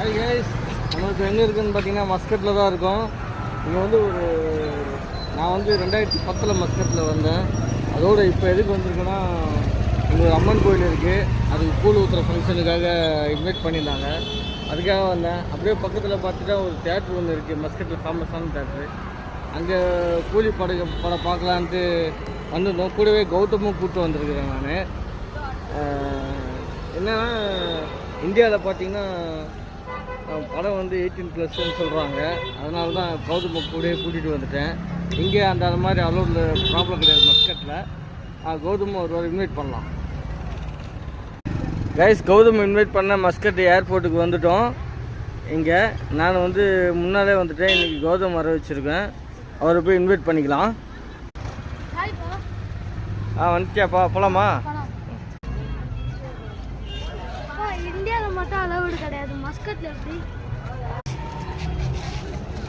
நம்மளுக்கு எங்கே இருக்குதுன்னு பார்த்தீங்கன்னா மஸ்கட்டில் தான் இருக்கும். இங்கே வந்து நான் வந்து 2010 மஸ்கட்டில் வந்தேன். அதோடு இப்போ எதுக்கு வந்திருக்குன்னா, இங்கே ஒரு அம்மன் கோயில் இருக்குது, அதுக்கு கூழ் ஊற்றுற ஃபங்க்ஷனுக்காக இன்வைட் பண்ணியிருந்தாங்க, அதுக்காக வந்தேன். அப்படியே பக்கத்தில் பார்த்துட்டா ஒரு தேட்ரு ஒன்று இருக்குது, மஸ்கட்டில் ஃபேமஸான தேட்ரு. அங்கே கூலி படம் பார்க்கலான்ட்டு வந்திருந்தோம். கூடவே கௌதமும் கூப்பிட்டு வந்திருக்கிறேன் நான். என்னன்னா, இந்தியாவில் பார்த்தீங்கன்னா படம் வந்து 18+ சொல்கிறாங்க. அதனால தான் கௌதம கூட்டிகிட்டு வந்துட்டேன். இங்கே அந்த மாதிரி அலோடு ப்ராப்ளம் கிடையாது மஸ்கட்டில். கௌதம் ஒரு இன்வைட் பண்ணலாம். கைஸ், கௌதம் இன்வைட் பண்ண மஸ்கட் ஏர்போர்ட்டுக்கு வந்துட்டோம். இங்கே நான் வந்து முன்னாலே வந்துட்டேன். இன்றைக்கி கௌதம் வர வச்சுருக்கேன். அவரை போய் இன்வைட் பண்ணிக்கலாம். வந்துட்டியாப்பா, போகலாமா?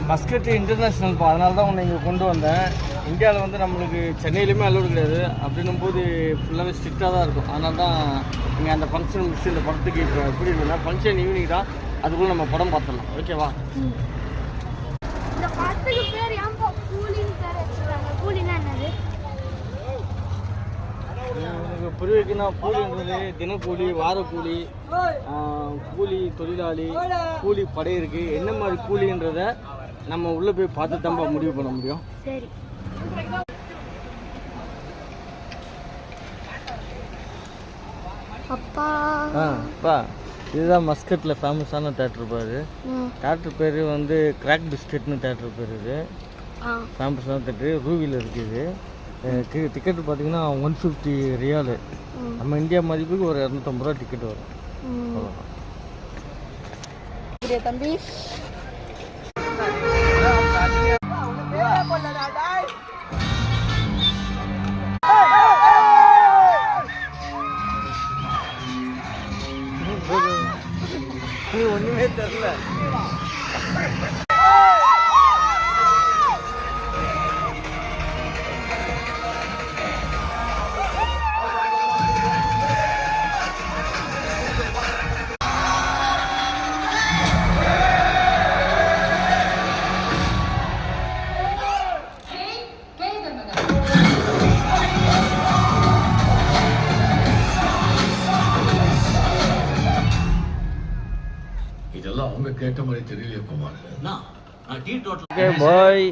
மஸ்கட் இன்டர்நேஷ்னல்ப்பா, அதனால தான் உன்னை இங்கே கொண்டு வந்தேன். இந்தியாவில் வந்து நம்மளுக்கு சென்னையிலுமே அலோடு கிடையாது. அப்படின்னும் போது ஃபுல்லாகவே ஸ்ட்ரிக்டாக தான் இருக்கும். அதனால தான் இங்கே அந்த ஃபங்க்ஷன் முடிச்சு இந்த படத்துக்கு இப்போ கூட்டிகிட்டு வந்தேன். ஃபங்க்ஷன் ஈவினிங் தான், அதுக்குள்ளே நம்ம படம் பார்த்துடலாம். ஓகேவா? எனக்கு புரியுதுன்னா, கூலின்றது தினக்கூலி, வாரக்கூலி, கூலி தொழிலாளி, கூலி படை இருக்குது. என்ன மாதிரி கூலின்றத நம்ம உள்ளே போய் பார்த்து தான் முடிவு பண்ண முடியும். சரி. அப்பா, இதுதான் மஸ்கட்டில் ஃபேமஸான தேட்டர் பாரு. தேட்டர் பேர் வந்து கிராக் பிஸ்கெட்னு தேட்டர் பேர். இது ஃபேமஸான தேட்டரு, ரூவியில் இருக்குது. டிக்கெட்டு பார்த்தீங்கன்னா 150 ரியாலு. நம்ம இந்தியா மதிப்புக்கு ஒரு 250 ரூபா டிக்கெட் வரும். தம்பி ஒன்றுமே தெரியல. இதெல்லாம் அவங்க கேட்ட மாதிரி தெரியல குமார். பாய்.